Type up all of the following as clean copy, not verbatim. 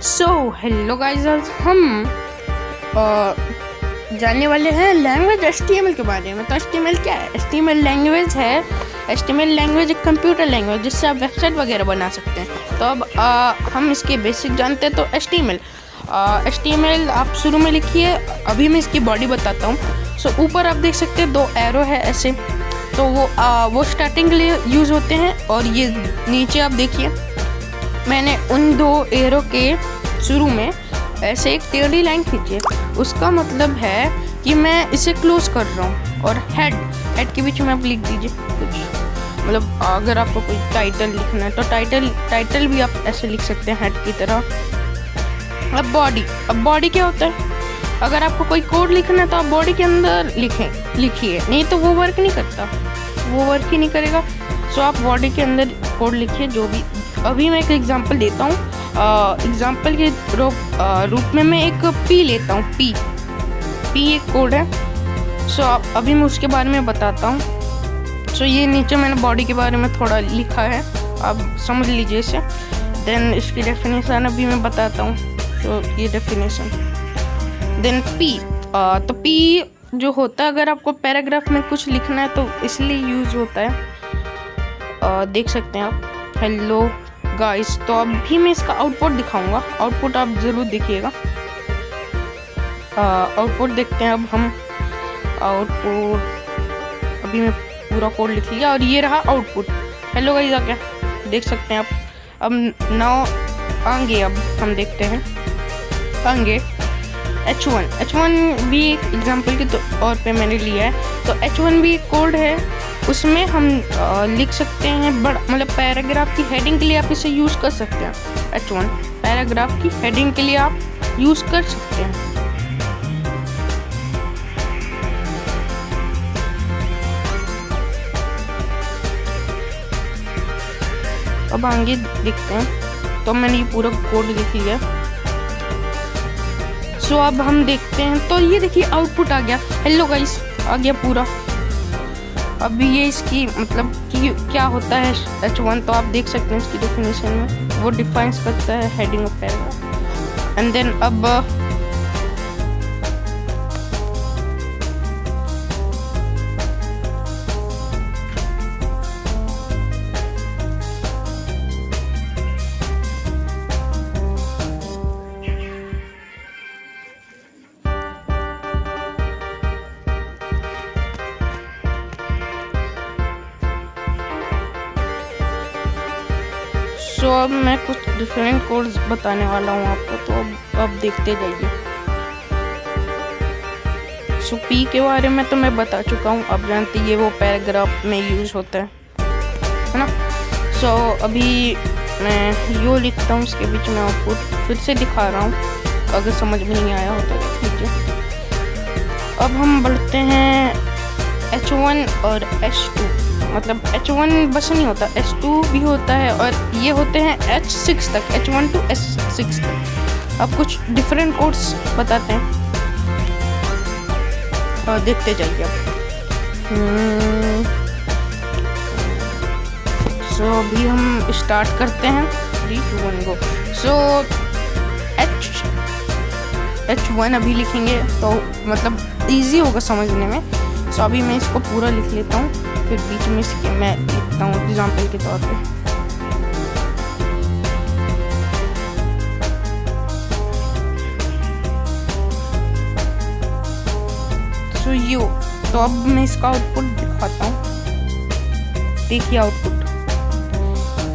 So hello guys, आज हम जानने वाले हैं लैंग्वेज HTML के बारे में। तो HTML क्या है? HTML लैंग्वेज है। HTML लैंग्वेज एक कंप्यूटर लैंग्वेज जिससे आप वेबसाइट वगैरह बना सकते हैं। तो अब हम इसके बेसिक जानते हैं। तो HTML आप शुरू में लिखिए। अभी मैं इसकी बॉडी बताता हूँ। सो ऊपर आप देख सकते हैं 2 एरो है ऐसे, तो वो स्टार्टिंग के लिए यूज़ होते हैं। और ये नीचे आप देखिए, मैंने उन 2 एरो के शुरू में ऐसे एक टेढ़ी लाइन खींची है। उसका मतलब है कि मैं इसे क्लोज कर रहा हूँ। और हेड के बीच में आप लिख दीजिए कुछ, मतलब अगर आपको कोई टाइटल लिखना है तो टाइटल भी आप ऐसे लिख सकते हैं हेड की तरह। अब बॉडी क्या होता है? अगर आपको कोई कोड लिखना है तो आप बॉडी के अंदर लिखिए, नहीं तो वो वर्क नहीं करता, वो वर्क ही नहीं करेगा। सो आप बॉडी के अंदर कोड लिखिए जो भी। अभी मैं एक एग्जांपल देता हूँ। एग्जांपल के रूप में मैं एक पी लेता हूँ। पी एक कोड है। सो अभी मैं उसके बारे में बताता हूँ। सो ये नीचे मैंने बॉडी के बारे में थोड़ा लिखा है, आप समझ लीजिए इसे। देन इसकी डेफिनेशन अभी मैं बताता हूँ। तो ये डेफिनेशन, देन पी। तो पी जो होता है, अगर आपको पैराग्राफ में कुछ लिखना है तो इसलिए यूज़ होता है। देख सकते हैं आप, हेलो गाइस। तो अभी मैं इसका आउटपुट दिखाऊंगा। आउटपुट आप ज़रूर देखिएगा। आउटपुट देखते हैं अब हम। आउटपुट अभी मैं पूरा कोड लिख लिया और ये रहा आउटपुट। हेलो गाइस आ गया, देख सकते हैं आप। अब नाउ आगे अब हम देखते हैं आगे H1 भी एक एग्जांपल के तौर पे मैंने लिया है। तो H1 भी एक कोड है, उसमें हम लिख सकते हैं मतलब पैराग्राफ की हेडिंग के लिए आप इसे यूज़ कर सकते हैं। H1 पैराग्राफ की हेडिंग के लिए आप यूज़ कर सकते हैं। अब आगे देखते हैं। तो मैंने ये पूरा कोड लिख लिया। सो अब हम देखते हैं। तो ये देखिए आउटपुट आ गया, हेलो गाइस आ गया पूरा। अभी ये इसकी मतलब कि क्या होता है H1, तो आप देख सकते हैं इसकी डेफिनेशन में वो डिफाइंस करता है heading of paragraph. And then अब सो अब मैं कुछ डिफरेंट कोड्स बताने वाला हूँ आपको, तो अब देखते जाइए। सो पी के बारे में तो मैं बता चुका हूँ, अब जानते ये वो पैराग्राफ में यूज़ होता है ना। सो अभी मैं यो लिखता हूँ, उसके बीच में आउटपुट फिर से दिखा रहा हूँ, अगर समझ में नहीं आया हो तो देख लीजिए। अब हम बढ़ते हैं H1 और H2। मतलब H1 बस नहीं होता, H2 भी होता है, और ये होते हैं H6 तक, H1 to H6 तक। अब कुछ डिफरेंट कोड्स बताते हैं और देखते जाइए अब। सो अभी हम स्टार्ट करते हैं। 3, 2, 1 गो। सो H1 अभी लिखेंगे तो मतलब इजी होगा समझने में। सो अभी मैं इसको पूरा लिख लेता हूँ, फिर बीच में इसके मैं लिखता हूँ एग्जाम्पल के तौर पे। सो यू, तो अब मैं इसका आउटपुट दिखाता हूँ। देखिए आउटपुट।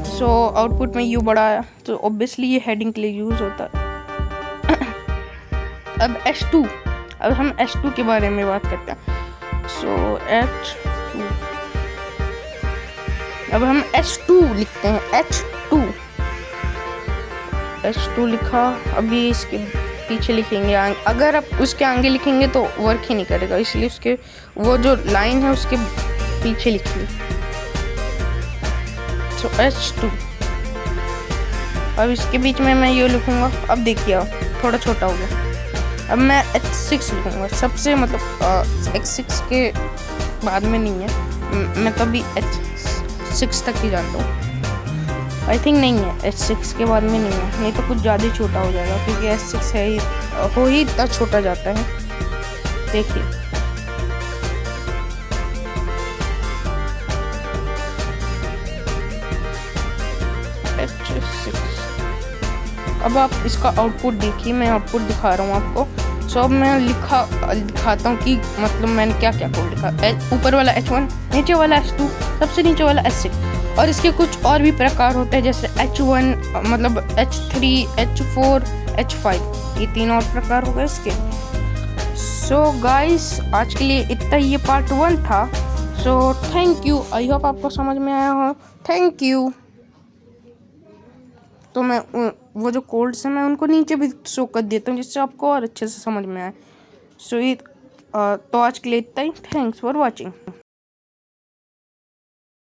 सो आउटपुट में यू बड़ा है, तो ऑब्वियसली ये हेडिंग के लिए यूज होता है। अब H2, अब हम H2 के बारे में बात करते हैं। सो H2, अब हम H2 लिखते हैं। H2 लिखा। अभी इसके पीछे लिखेंगे, अगर आप उसके आगे लिखेंगे तो वर्क ही नहीं करेगा, इसलिए उसके वो जो लाइन है उसके पीछे लिखिए। सो H2, अब इसके बीच में मैं ये लिखूंगा। अब देखिए थोड़ा छोटा हो गया। अब मैं H6 लिखूंगा सबसे, मतलब H6 के बाद में नहीं है, मैं तो अभी H6 तक ही जानता हूँ। आई थिंक नहीं है, S6 के बाद में नहीं है, नहीं तो कुछ ज़्यादा ही छोटा हो जाएगा क्योंकि S6 है ही, हो ही इतना छोटा जाता है। देखिए H6। अब आप इसका आउटपुट देखिए, मैं आउटपुट दिखा रहा हूँ आपको। सो अब मैं दिखाता हूँ कि मतलब मैंने क्या क्या कोड लिखा। ऊपर वाला H1, नीचे वाला H2, सबसे नीचे वाला H6। और इसके कुछ और भी प्रकार होते हैं जैसे H1 मतलब H3, H4, H5, ये 3 और प्रकार हो गए इसके। सो गाइस आज के लिए इतना ही, ये पार्ट 1 था। So thank you, I hope आपको समझ में आया हो। Thank you. तो मैं वो जो कोड्स हैं मैं उनको नीचे भी शो कर देता हूँ जिससे आपको और अच्छे से समझ में आए। सो ये तो आज के लिए इतना ही। Thanks for watching.